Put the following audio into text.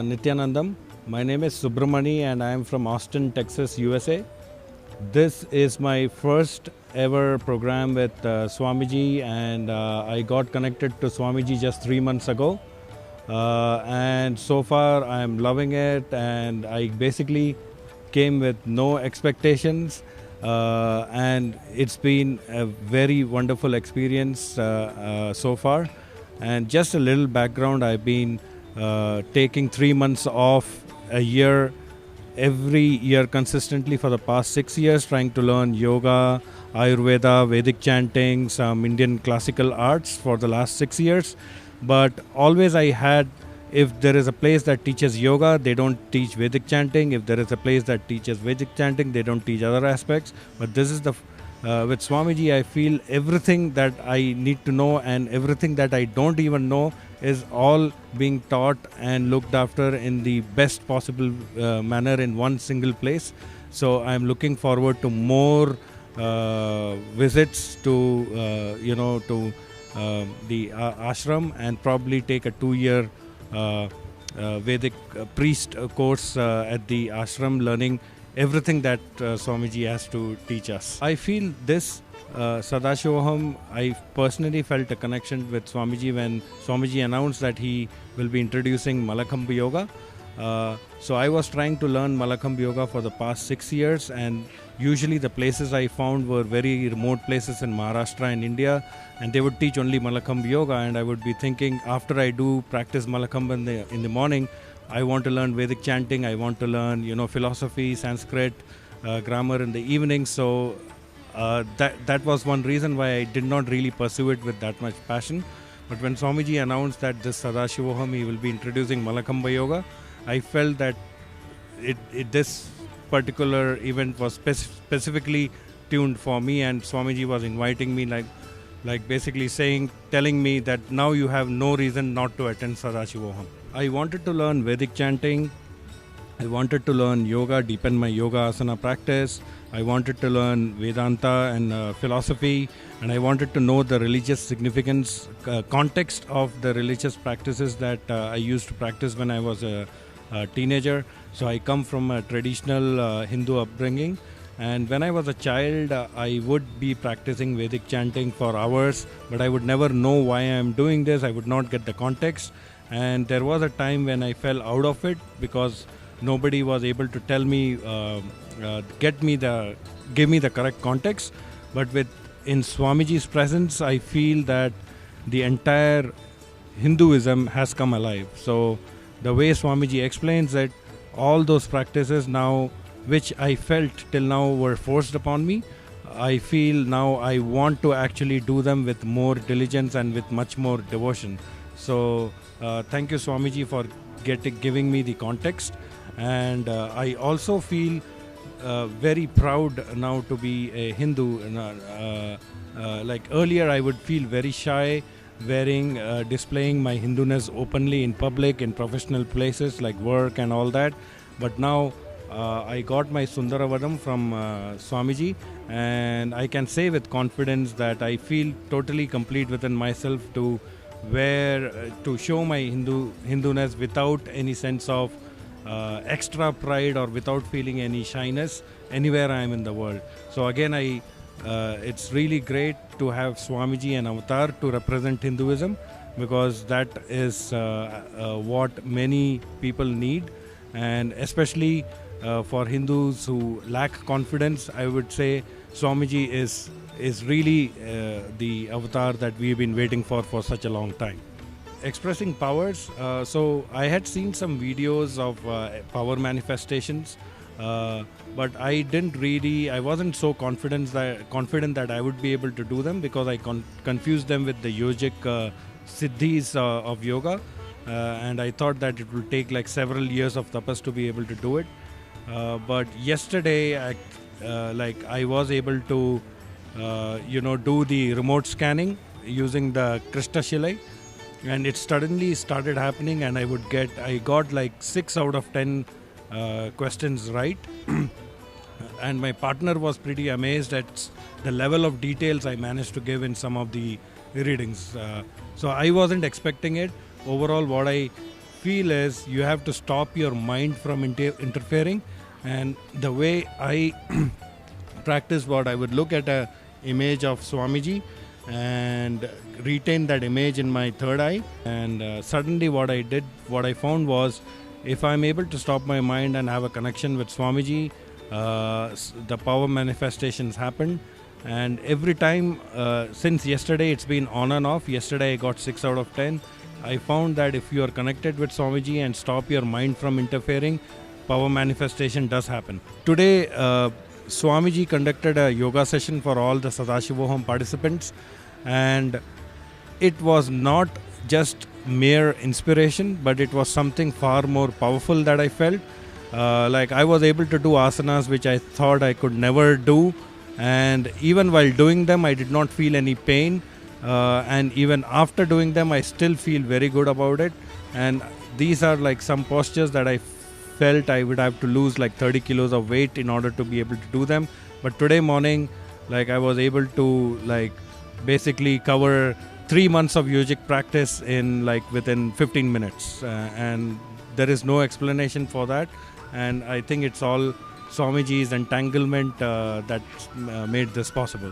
Nityanandam. My name is Subramani and I am from Austin, Texas, USA. This is my first ever program with Swamiji, and I got connected to Swamiji just 3 months ago. And so far I am loving it, and I basically came with no expectations, and it's been a very wonderful experience so far. And just a little background, I've been taking 3 months off a year every year consistently for the past 6 years, trying to learn yoga, Ayurveda, Vedic chanting, some Indian classical arts for the last 6 years. But always I had, if there is a place that teaches yoga, they don't teach Vedic chanting. If there is a place that teaches Vedic chanting, they don't teach other aspects. But this is the with Swamiji, I feel everything that I need to know and everything that I don't even know is all being taught and looked after in the best possible manner in one single place. So I'm looking forward to more visits to the ashram, and probably take a 2-year Vedic priest course at the ashram, learning everything that Swamiji has to teach us. I feel this Sadashivoham, I personally felt a connection with Swamiji when Swamiji announced that he will be introducing Malakhamba Yoga. So I was trying to learn Malakhamba Yoga for the past 6 years, and usually the places I found were very remote places in Maharashtra and India, and they would teach only Malakhamba Yoga, and I would be thinking, after I do practice Malakhamba in the morning, I want to learn Vedic chanting, I want to learn philosophy, Sanskrit, grammar in the evening. So that was one reason why I did not really pursue it with that much passion. But when Swamiji announced that this Sadashivoham, he will be introducing Malakhamba Yoga, I felt that this particular event was specifically tuned for me, and Swamiji was inviting me, like basically telling me that now you have no reason not to attend Sadashivoham. I wanted to learn Vedic chanting, I wanted to learn yoga, deepen my yoga asana practice, I wanted to learn Vedanta and philosophy, and I wanted to know the religious significance, context of the religious practices that I used to practice when I was a teenager. So I come from a traditional Hindu upbringing, and when I was a child, I would be practicing Vedic chanting for hours, but I would never know why I am doing this. I would not get the context, and there was a time when I fell out of it because nobody was able to tell me, give me the correct context. But in Swamiji's presence, I feel that the entire Hinduism has come alive. So the way Swamiji explains it, all those practices now, which I felt till now were forced upon me, I feel now I want to actually do them with more diligence and with much more devotion. So thank you, Swamiji, for giving me the context. And I also feel very proud now to be a Hindu. Like earlier, I would feel very shy displaying my Hinduness openly in public, in professional places like work and all that. But now I got my Sundaravadam from Swamiji, and I can say with confidence that I feel totally complete within myself to show my Hinduness without any sense of extra pride or without feeling any shyness anywhere I am in the world. So again, it's really great to have Swamiji and Avatar to represent Hinduism, because that is what many people need, and especially for Hindus who lack confidence, I would say Swamiji is really the avatar that we've been waiting for such a long time. Expressing powers, so I had seen some videos of power manifestations, but I wasn't so confident that I would be able to do them, because I confused them with the yogic siddhis of yoga, and I thought that it would take like several years of tapas to be able to do it. But yesterday, I was able to do the remote scanning using the Krishna Shilai, and it suddenly started happening, and I got like 6 out of 10 questions right. And my partner was pretty amazed at the level of details I managed to give in some of the readings. So I wasn't expecting it. Overall, what I feel is you have to stop your mind from interfering. And the way I practice, what I would look at a image of Swamiji and retain that image in my third eye. And suddenly what I found was, if I'm able to stop my mind and have a connection with Swamiji, the power manifestations happen. And every time, since yesterday, it's been on and off. Yesterday I got 6 out of 10. I found that if you are connected with Swamiji and stop your mind from interfering, power manifestation does happen. Today, Swamiji conducted a yoga session for all the Sadashivoham participants, and it was not just mere inspiration, but it was something far more powerful that I felt. Like I was able to do asanas which I thought I could never do, and even while doing them I did not feel any pain, and even after doing them I still feel very good about it. And these are like some postures that I felt I would have to lose like 30 kilos of weight in order to be able to do them. But today morning, like I was able to like basically cover 3 months of yogic practice in like within 15 minutes, and there is no explanation for that. And I think it's all Swamiji's entanglement that made this possible.